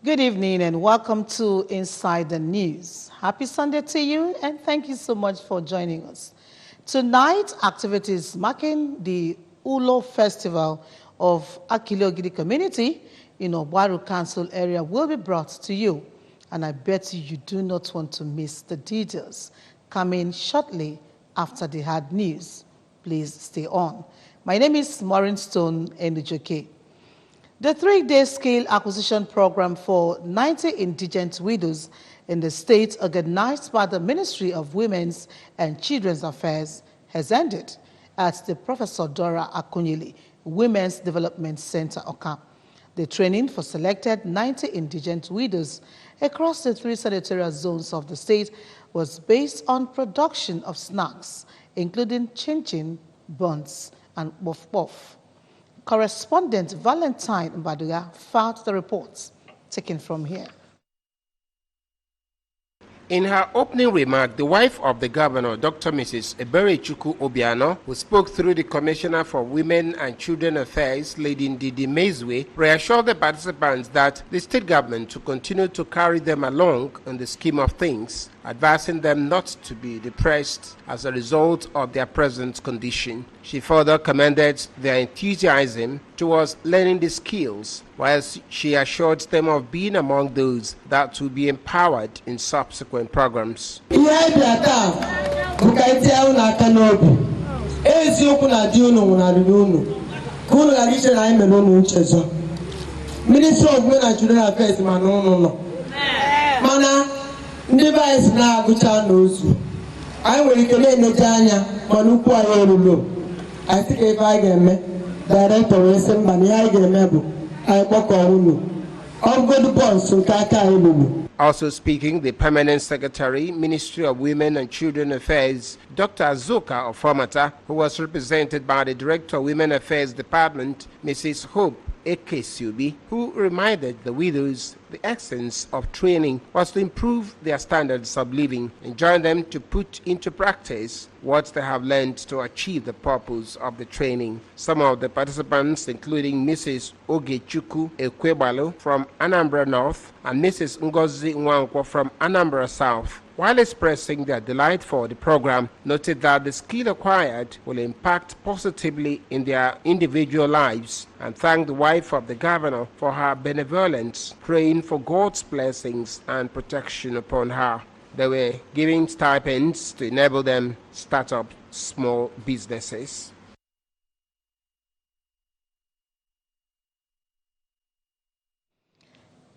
Good evening and welcome to Inside the News. Happy Sunday to you and thank you so much for joining us. Tonight, activities marking the Ulo Festival of Akiliogidi community in Obaru Council area will be brought to you. And I bet you do not want to miss the details coming shortly after the hard news. Please stay on. My name is Maureen Stone Enujoke. The 3-day scale acquisition program for 90 indigent widows in the state, organized by the Ministry of Women's and Children's Affairs, has ended at the Professor Dora Akunyili Women's Development Center, Oka. The training for selected 90 indigent widows across the 3 senatorial zones of the state was based on production of snacks, including chin-chin, buns, and puff-puff. Correspondent Valentine Mbaduga filed the reports taken from here. In her opening remark, the wife of the governor, Dr. Mrs. Eberechukwu Obiano, who spoke through the Commissioner for Women and Children Affairs, Lady Ndidi Mezwe, reassured the participants that the state government will continue to carry them along in the scheme of things, advising them not to be depressed as a result of their present condition. She further commended their enthusiasm towards learning the skills, whilst she assured them of being among those that will be empowered in subsequent programs. Ministry of Women and Children Affairs, device na agucha n'ozu anyị nwere ike na-eneje anya mana ukwu anyị erulo. I think if I ga-eme director wee sị mba na ihe anyị ga-eme bụ anyị kpọkọ unu ọgụgụ bọns nke aka anyị lụrụ. Also speaking, the Permanent Secretary, Ministry of Women and Children Affairs, Dr. Azuka Ofomata, who was represented by the Director of Women Affairs Department, Mrs. Hope Ekesubi, who reminded the widows the essence of training was to improve their standards of living and join them to put into practice what they have learned to achieve the purpose of the training. Some of the participants, including Mrs. Ogechukwu Ekwebalo from Anambra North and Mrs. Ngozi Nwankwo from Anambra South, while expressing their delight for the program, noted that the skill acquired will impact positively in their individual lives and thanked the wife of the governor for her benevolence, praying for God's blessings and protection upon her. They were giving stipends to enable them start up small businesses.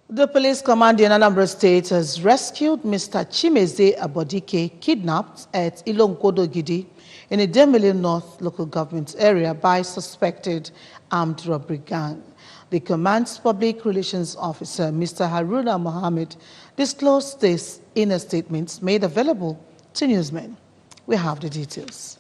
The police command in Anambra State has rescued Mr. Chimeze Abodike, kidnapped at Ilongodogidi in a Demili North local government area by suspected armed robbery gang. The command's public relations officer, Mr. Haruna Mohammed, disclosed this in a statement made available to newsmen. We have the details.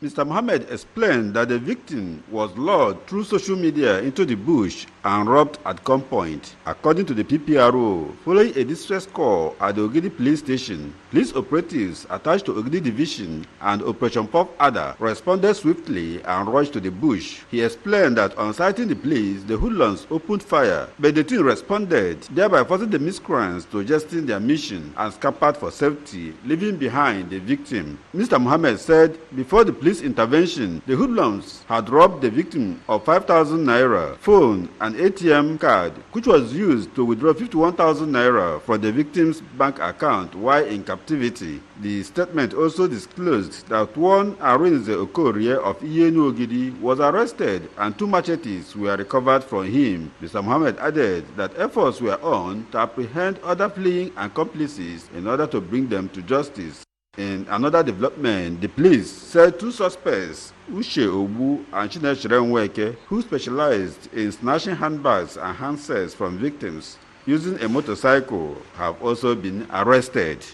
Mr. Mohammed explained that the victim was lured through social media into the bush and robbed at gunpoint. According to the PPRO, following a distress call at the Ogidi police station, police operatives attached to Ogidi Division and Operation Pop Adder responded swiftly and rushed to the bush. He explained that on sighting the police, the hoodlums opened fire, but the team responded, thereby forcing the miscreants to jettison their mission and scampered for safety, leaving behind the victim. Mr. Mohammed said before the police intervention, the hoodlums had robbed the victim of 5,000 naira, phone, and ATM card, which was used to withdraw 51,000 naira from the victim's bank account while in captivity. The statement also disclosed that one Arinze Okorie of Iyenu Ogidi was arrested and 2 machetes were recovered from him. Mr. Mohammed added that efforts were on to apprehend other fleeing accomplices in order to bring them to justice. In another development, the police said 2 suspects, Uche Obu and Chineshere Nweke, who specialized in snatching handbags and handsets from victims using a motorcycle, have also been arrested.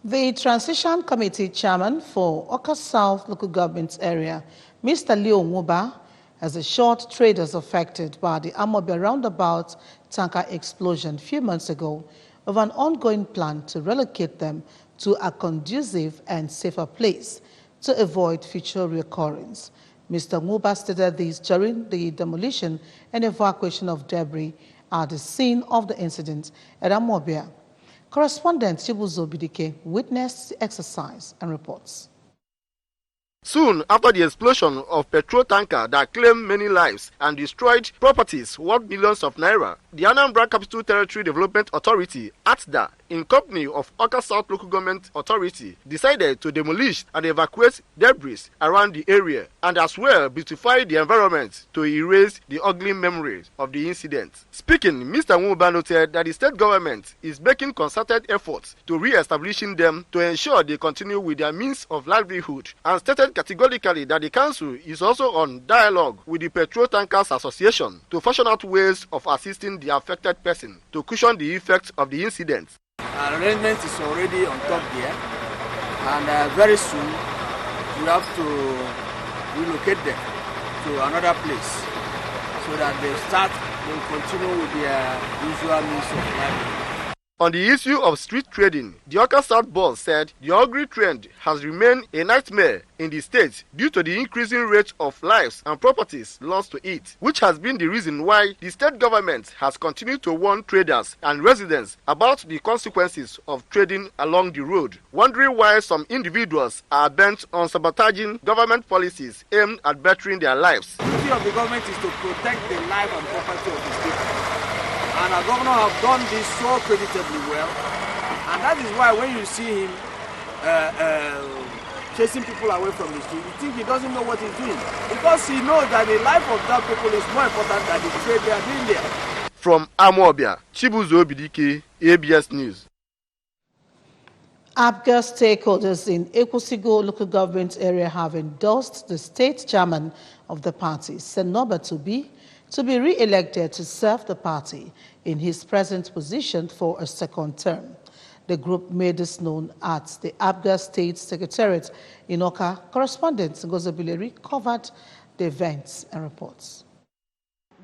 The Transition Committee Chairman for Oka South Local Government Area, Mr. Leo Muba, has assured traders affected by the Amobe roundabout tanker explosion a few months ago of an ongoing plan to relocate them to a conducive and safer place to avoid future recurrence. Mr. Nguba stated this during the demolition and evacuation of debris at the scene of the incident at Anambra. Correspondent Chibuzo Bidike witnessed the exercise and reports. Soon after the explosion of petrol tanker that claimed many lives and destroyed properties worth millions of naira, the Anambra Capital Territory Development Authority, ATDA, in company of Awka South Local Government Authority, decided to demolish and evacuate debris around the area and as well beautify the environment to erase the ugly memories of the incident. Speaking, Mr. Nwuba noted that the state government is making concerted efforts to re-establishing them to ensure they continue with their means of livelihood, and stated categorically that the council is also on dialogue with the Petrol Tankers Association to fashion out ways of assisting the affected person to cushion the effects of the incident. Arrangement is already on top there, and very soon we have to relocate them to another place so that they will continue with their usual means of livelihood. On the issue of street trading, the Awka South Board said the ugly trend has remained a nightmare in the state due to the increasing rate of lives and properties lost to it, which has been the reason why the state government has continued to warn traders and residents about the consequences of trading along the road, wondering why some individuals are bent on sabotaging government policies aimed at bettering their lives. The duty of the government is to protect the life and property of the state. And our governor have done this so creditably well, and that is why when you see him chasing people away from the street, you think he doesn't know what he's doing, because he knows that the life of that people is more important than the trade they are doing there. From Amobia, Chibuzo Bidike, ABS News. ABGA stakeholders in Ekwusigo local government area have endorsed the state chairman of the party, Senoba to be re-elected to serve the party in his present position for a second term. The group made this known at the ABGA State Secretariat in Awka. Correspondent Ngozi Bileri covered the events and reports.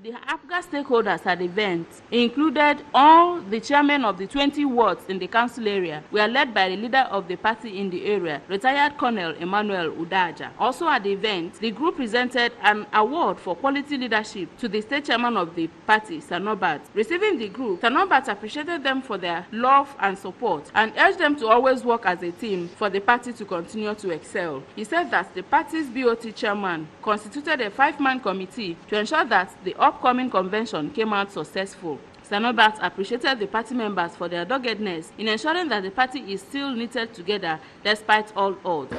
The ABGA stakeholders at the event included all the chairmen of the 20 wards in the council area, were led by the leader of the party in the area, retired Colonel Emmanuel Udaja. Also at the event, the group presented an award for quality leadership to the state chairman of the party, Sanobat. Receiving the group, Sanobat appreciated them for their love and support and urged them to always work as a team for the party to continue to excel. He said that the party's BOT chairman constituted a 5-man committee to ensure that the upcoming convention came out successful. Sanobat appreciated the party members for their doggedness in ensuring that the party is still knitted together despite all odds.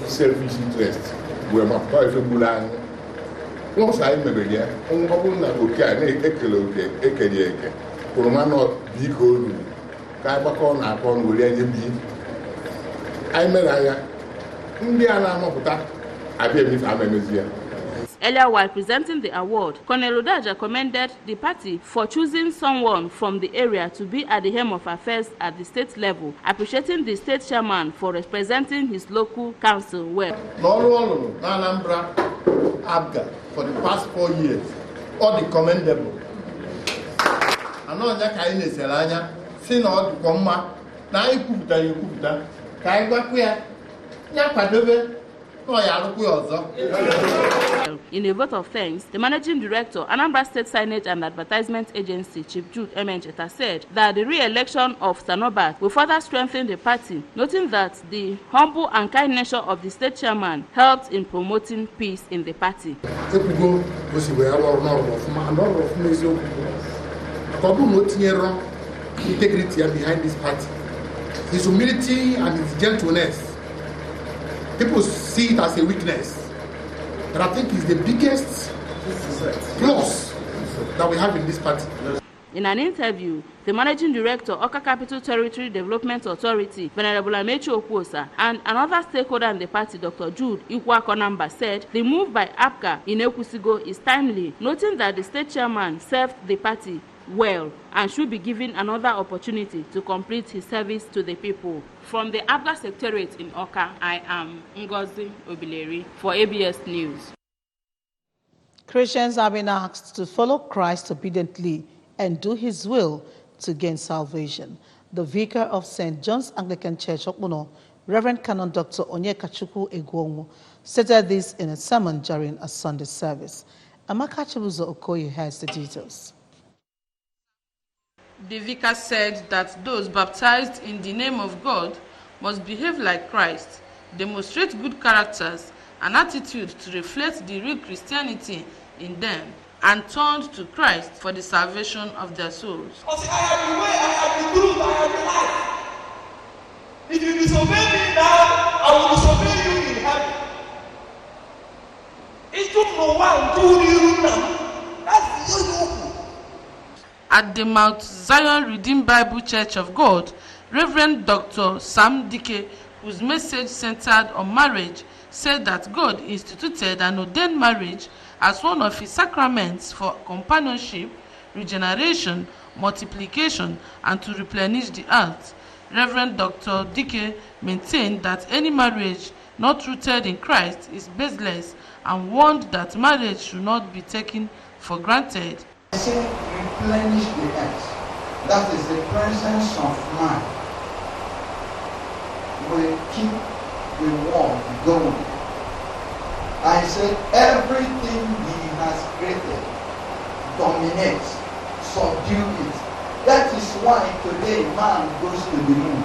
Selfish interest. Once I remember there, on Babuna, okay, Eke, Kurmano, Biko, Kaibakon, upon William B. I met Indiana Mokuta, I gave me Amazia. Earlier, while presenting the award, Colonel Udaja commended the party for choosing someone from the area to be at the helm of affairs at the state level, appreciating the state chairman for representing his local council well. No, Anambra, ABGA, for the past 4 years, all the commendable. I know that I need Selanya, seen all the Goma, now you put that, Kaibaquia, Yapadove. In a vote of thanks, the managing director, Anambra State Signage and Advertisement Agency, Chief Jude Emencheta, said that the re-election of Sanobat will further strengthen the party, noting that the humble and kind nature of the state chairman helped in promoting peace in the party. Integrity behind this party, his humility and his gentleness. People see it as a weakness, but I think it's the biggest plus that we have in this party. In an interview, the managing director, Awka Capital Territory Development Authority, Venerable Amechi Okwosa, and another stakeholder in the party, Dr. Jude Anambra, said the move by ABGA in Ekwusigo is timely, noting that the state chairman served the party well and should be given another opportunity to complete his service to the people. From the ABGA Secretariat in Awka, I am Ngozi Obileri for ABS News. Christians have been asked to follow Christ obediently and do his will to gain salvation. The vicar of St. John's Anglican Church, Okpuno, Reverend Canon Dr. Onyekachukwu Egwonwu, stated this in a sermon during a Sunday service. Amaka Chibuzo Okoye has the details. The vicar said that those baptized in the name of God must behave like Christ, demonstrate good characters and attitude to reflect the real Christianity in them, and turned to Christ for the salvation of their souls. Because I am the way, I am the truth, I am the life. If you disobey me now, I will disobey you in heaven. It's just no one to you now. That's the At the Mount Zion Redeemed Bible Church of God, Reverend Dr. Sam Dike, whose message centered on marriage, said that God instituted and ordained marriage as one of his sacraments for companionship, regeneration, multiplication, and to replenish the earth. Reverend Dr. Dike maintained that any marriage not rooted in Christ is baseless and warned that marriage should not be taken for granted. I say replenish the earth. That is the presence of man. Will keep the world going. I said everything he has created, dominates, subdue it. That is why today man goes to the moon.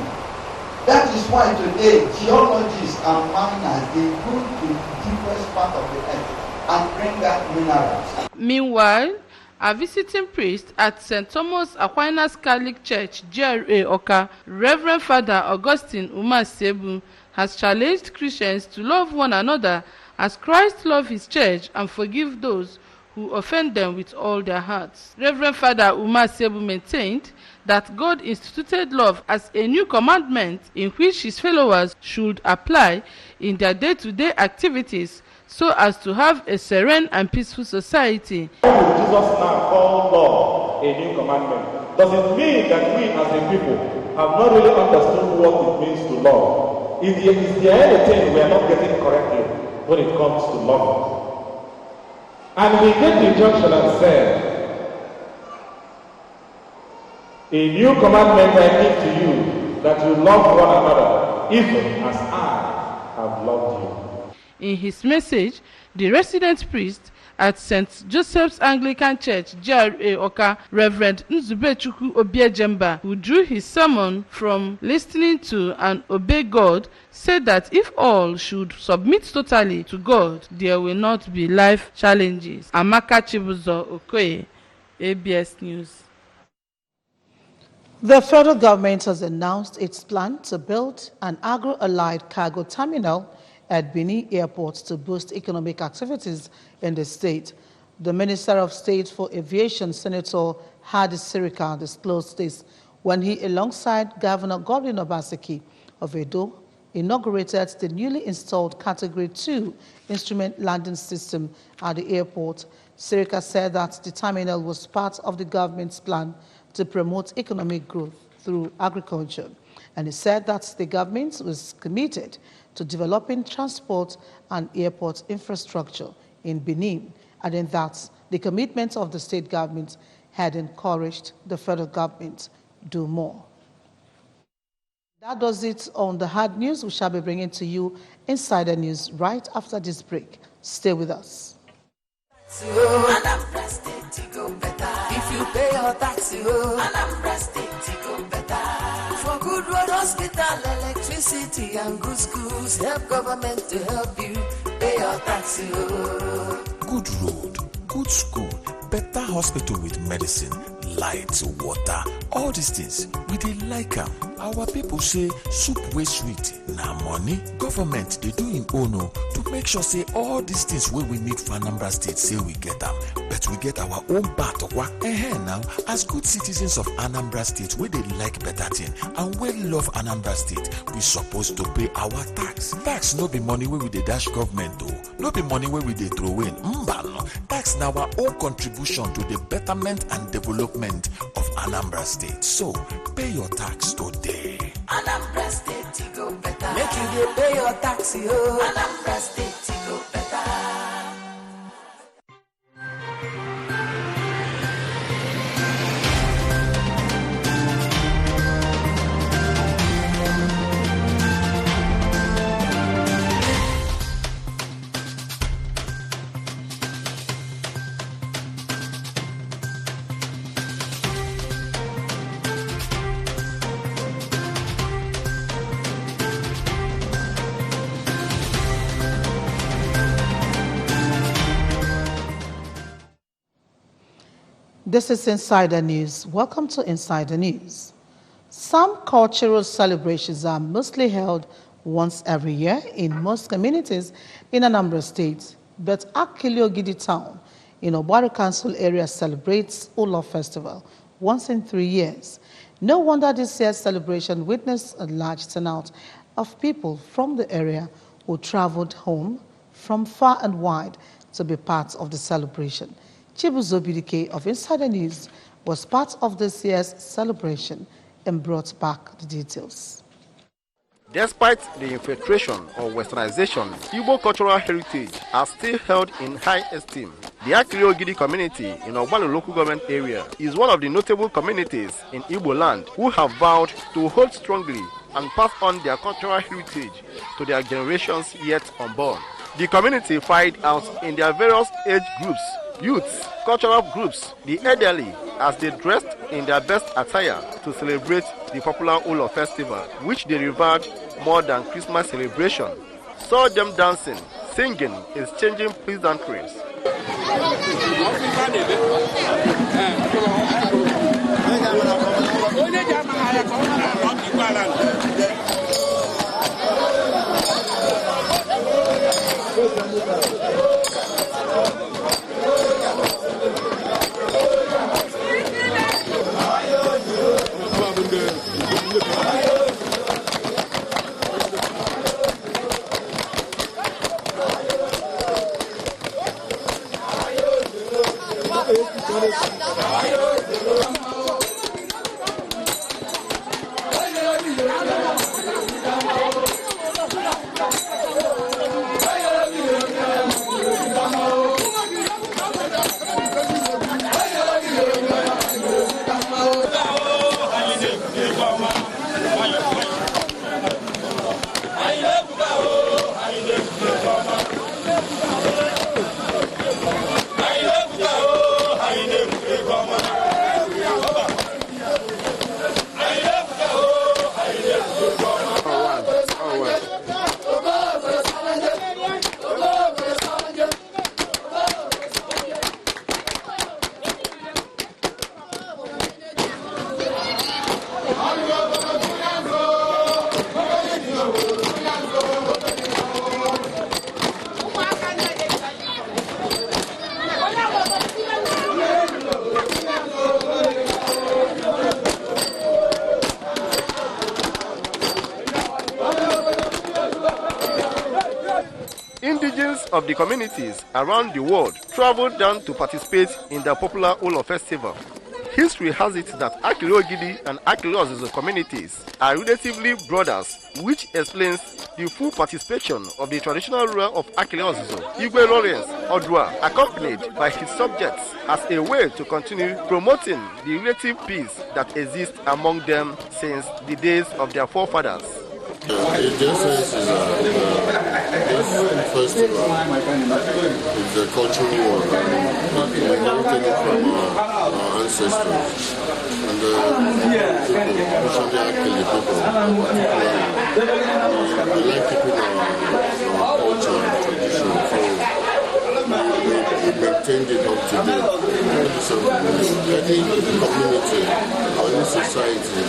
That is why today geologists and miners, they go to the deepest part of the earth and bring out minerals. Meanwhile, a visiting priest at St. Thomas Aquinas Catholic Church, GRA Oka, Reverend Father Augustine Umasebu, has challenged Christians to love one another as Christ loved his church and forgive those who offend them with all their hearts. Reverend Father Umasebu maintained that God instituted love as a new commandment in which his followers should apply in their day-to-day activities so as to have a serene and peaceful society. Why would Jesus now call law a new commandment? Does it mean that we as a people have not really understood what it means to love? Is there anything we are not getting correctly when it comes to love? And we get the injunction and said, a new commandment I give to you, that you love one another, even as I have loved you. In his message, the resident priest at St. Joseph's Anglican Church, GRA Oka, Reverend Nzubechukwu Obiejemba, who drew his sermon from listening to and obey God, said that if all should submit totally to God, there will not be life challenges. Amaka Chibuzo Okoye, ABS News. The federal government has announced its plan to build an agro-allied cargo terminal at Benin Airport to boost economic activities in the state. The Minister of State for Aviation, Senator Hadi Sirika, disclosed this when he, alongside Governor Godwin Obaseki of Edo, inaugurated the newly installed Category 2 instrument landing system at the airport. Sirika said that the terminal was part of the government's plan to promote economic growth through agriculture. And he said that the government was committed to developing transport and airport infrastructure in Benin, adding that the commitment of the state government had encouraged the federal government to do more. That does it on the hard news. We shall be bringing to you Insider News right after this break. Stay with us. Anambra State go better. If you pay your tax, Anambra State go better. For good road, hospital, electricity, and good schools, help government to help you pay your tax. Good road, good school, better hospital with medicine, light, water, all these things, we dey like them. Our people say soup wey sweet na money. Government they do im own to make sure say all these things wey we need for Anambra State say we get them, but we get our own part of what. Now, as good citizens of Anambra State, we dey like better thing and we love Anambra State, we supposed to pay our tax. Tax no be money wey we dey dash government though, no be money wey we dey throw in. Tax na our own contribution to the betterment and development of Anambra State. So pay your tax today. Anambra State go better. Make you dey pay your tax, Anambra State go better. This is Insider News. Welcome to Insider News. Some cultural celebrations are mostly held once every year in most communities in Anambra State, but Akiliogidi town in Obaru Council area celebrates Ulo Festival once in 3 years. No wonder this year's celebration witnessed a large turnout of people from the area who traveled home from far and wide to be part of the celebration. Chibuzo Bidike of Insider News was part of this year's celebration and brought back the details. Despite the infiltration or westernization, Igbo cultural heritage are still held in high esteem. The Akiliogidi community in Obalu local government area is one of the notable communities in Igbo land who have vowed to hold strongly and pass on their cultural heritage to their generations yet unborn. The community find out in their various age groups, youths, cultural groups, the elderly, as they dressed in their best attire to celebrate the popular Ulo festival, which they revered more than Christmas celebration. Saw them dancing, singing, exchanging pleasantries. Indigents of the communities around the world traveled down to participate in the popular Ulo festival. History has it that Akiliogidi and Akiliozizo communities are relatively brothers, which explains the full participation of the traditional ruler of Akiliozizo, Igwe Lawrence Odua, accompanied by his subjects as a way to continue promoting the relative peace that exists among them since the days of their forefathers. The essence is this festival is the cultural work we inherited it from our ancestors. And the people, especially Akili people, we like keeping our culture and tradition. So we maintained it up to date. So any community or any society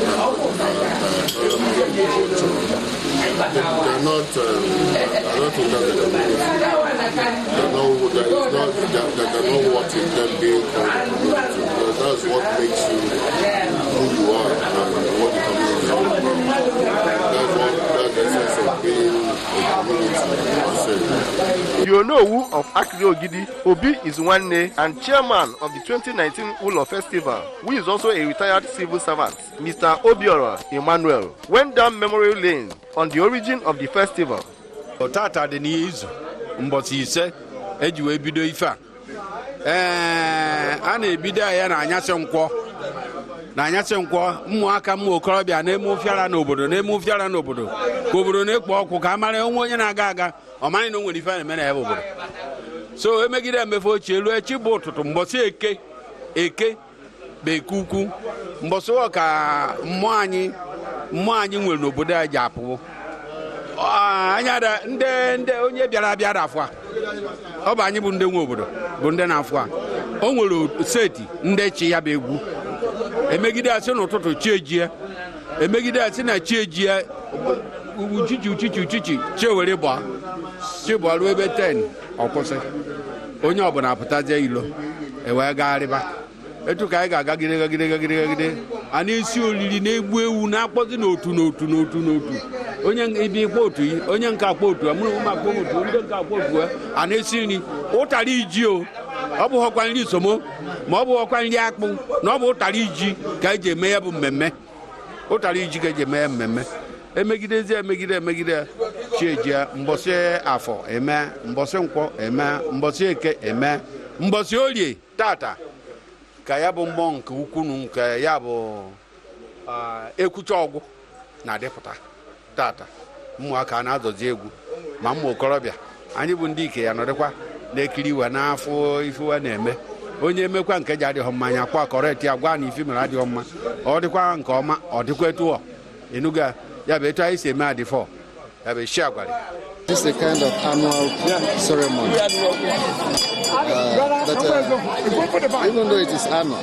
they're not in that community. They're not what is them being called community. That's what makes you who you are and what the community is all about. That's the essence of being a community. You know who of Akiliogidi, Obi is one name and chairman of the 2019 Ulo Festival, who is also a retired civil servant, Mr. Obiora Emmanuel, went down memory lane on the origin of the festival. Otata de nizo, mbosi ise, ejiwe bido ifa, a na-ebido ya na anyasị nkwọ ụmụaka mmụ okorobịa na-eme ofiara n'obodo ka obodo na-ekpo ọkụ ka a mara onwe onye na-aga aga ọ marị na o nwere ife na-eme na ebe obodo. So emegide emefe ochie elu echi bụ ụtụtụ mbọsị eke beke ukwu mbọsị ka mmụọ anyị nwere n'obodo anyị ji apụwo anya ndị onye bịara afọ a ọ bụ anyị bụ ndị nwe obodo bụ ndị na-afọ a o nwere seti ndị chi ya bụ egwu emegide asị n'ụtụtụ chi ejie emegide asị na chi ejie uchichi chi were gbaa chi gbaa ruo ebe 10 ọkwụsị onye ọbụla apụtazie ilo ewee gagharịba etu ka anyị ga-aga gide a na-esi oriri na-egbu ewu na-akpọzi n'otu onye ibi ikpo otu yi onye nke akpọ otu amụrụ ụmụ akpọ otu ndị nke akpọ otu a na-esi nri ụtara iji ọ bụghọkwa nri somo ma ọ bụghọkwa nri akpụ na ọ bụ ụtara iji ka eji eme ya bụ mmemme ụtara iji ka eji eme ya mmemme emegide chiejie mbọsị afọ eme mbọsị nkwọ eme mbọsị eke eme mbọsị orie tata ka ya bụ mmụọ nke ukwunu nke ya bụ ekwucha ọgwụ na-adịpụta tata ụmụaka na-azọzi egwu ma ụmụ okorobịa anyị bụ ndị ike ya nọdịkwa na-ekiri iwe n'afọ ifewa na-eme onye emekwa nke ji adịghị mmanya kwa kọrekt ya gwa na ife mere adịghị mma ọ dịkwa nke ọma ọ dịkwa etu enuga ya bụ etu anyị si eme adịfọ ya bụ eshi agwara. This is a kind of annual ceremony. Even though it is annual,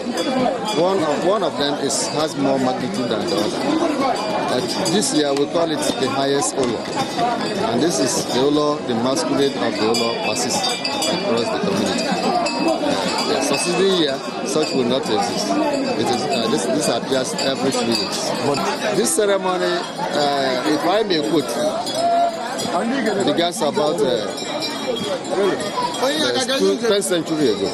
one of them has more magnitude than the other. This year we call it the highest Olo, and this is the Olo, the masquerade of the Olo persists across the community. The succeeding year, such will not exist. It is this appears every 3 years. But this ceremony, if I may quote, began about 10th century ago,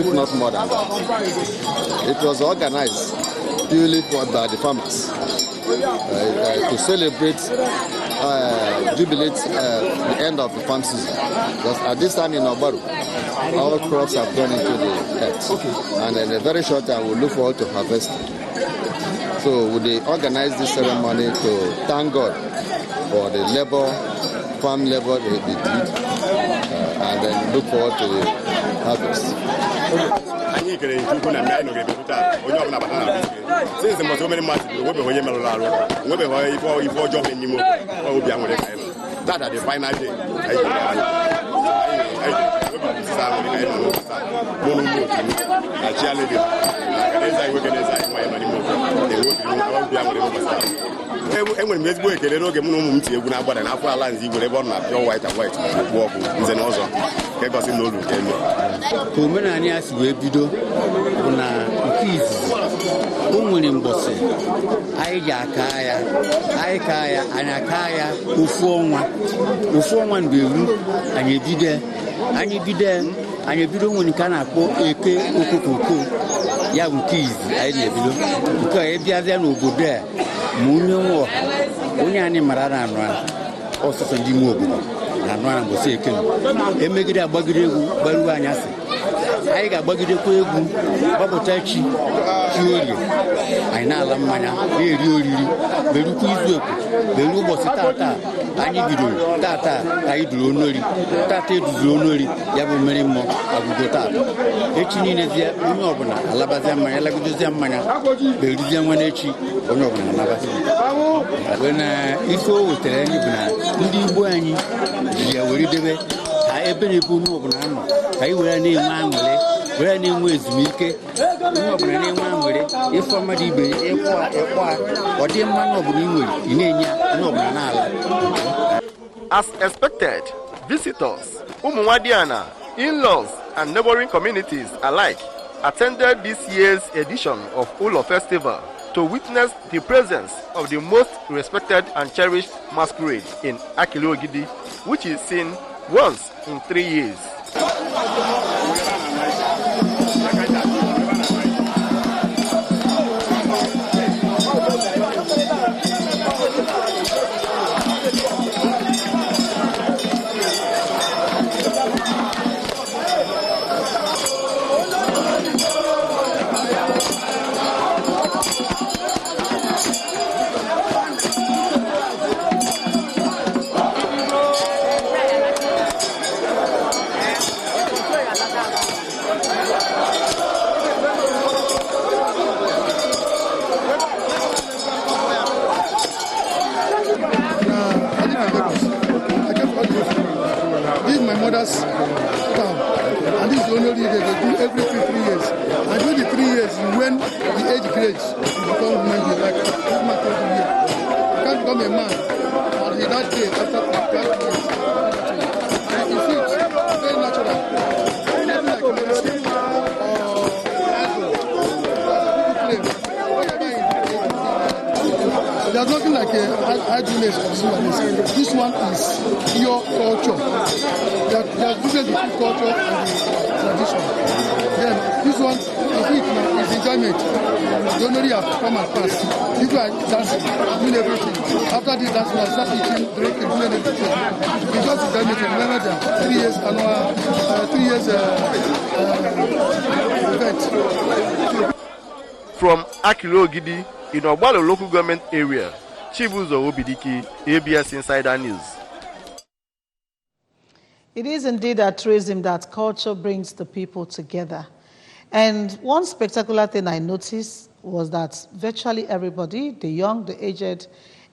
if not more than that. It was organized purely by the farmers to celebrate, jubilate the end of the farm season. Because at this time in Obaru, all crops have gone into the earth, and in a very short time we look forward to harvesting. So they organized this ceremony to thank God for the farm labor they did, and then look forward to the harvest. That the final day. Enwere m ezigbo ekele n'oge mụ na ụmụ m ti egwu na-agbada n'afọ ala nzi igwere ebe ọ na-apịọ white and white gbu ọkụ nze na ọzọ ka egosi na olu nke eme ka omenala ya si wee bido bụ na nke izizi o nwere mbọsị anyị ji aka ya anyị aka ya ofu ọnwa mgbe eru anyị ebido nwere nke a na-akpọ eke okokoko ya bụ nke izizi anyị na-ebido nke a ebiazịa n'obodo a ma onye anyị mara na anụ ọsụsọ ndị ime obodo na anụ na mbọsị eke emegide agbagide egwu gbaruo anyasị anyị ga-agbagidekwa egwu gbapụta chi orie anyị na-ala mmanya na-eri oriri berukwa izu ekwu beru ụbọchị tata anyị bidoro tata anyị duru onori tata eduzuru onori ya bụ mmeri mmụọ agụgo tata echi niilezie onye ọbụla alabazia mmanya alagodozie mmanya beruzie nwana echi onye ọbụla alabazia wee na ife o wetara anyị bụ na ndị Igbo anyị ji ya were debe ka ebe na-ebu onye ọbụla nọ ka anyị were na-enwe aṅụrị were na-enwe ezumike onye ọbụla na-enwe aṅụrị ịfọ mmadụ ibe ịkwa ọ dị mmanụ ọbụla ị nwere ị na-enye onye ọbụla n'ala. As expected, visitors, Umuwadiana, in-laws, and neighboring communities alike attended this year's edition of Ulo Festival to witness the presence of the most respected and cherished masquerade in Akileogidi, which is seen once in 3 years. only they do every 3 years. And during the 3 years, when the age grades, you become women being like this man told you here. You can't become a man on that day after 12 years. And you see it's very natural. Nothing like medicine or there's nothing like idleness or something like this. This one is pure culture. There's difference between culture and the tradition. Then this one, if it now is enjoyment. The only have come and pass. People are dancing, doing everything. After this dancing, I start eating, drinking, doing everything. It's just enjoyment. Remember that 3 years annual, 3 years event. From Akilogidi in Ogbalo local government area, Chibuzo Obidiki, ABS Insider News. It is indeed a truism that culture brings the people together. And one spectacular thing I noticed was that virtually everybody, the young, the aged,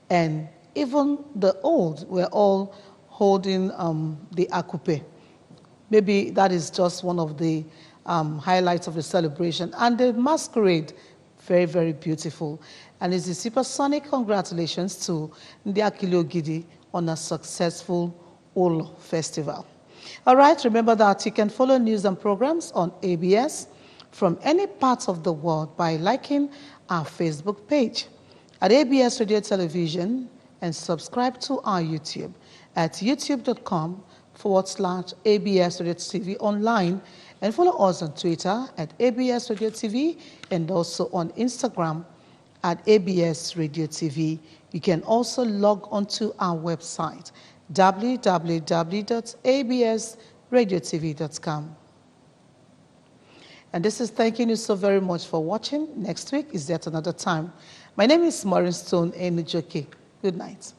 and even the old, were all holding the akupe. Maybe that is just one of the highlights of the celebration. And the masquerade, very, very beautiful. And it's a supersonic congratulations to Ndi Akilogidi on a successful Olo Festival. All right, remember that you can follow news and programs on ABS from any part of the world by liking our Facebook page at ABS Radio Television and subscribe to our YouTube at youtube.com/ABS Radio TV online, and follow us on Twitter at ABS Radio TV and also on Instagram at ABS Radio TV. You can also log onto our website www.absradiotv.com. And this is thanking you so very much for watching. Next week is yet another time. My name is Maureen Stone Enujoke. Good night.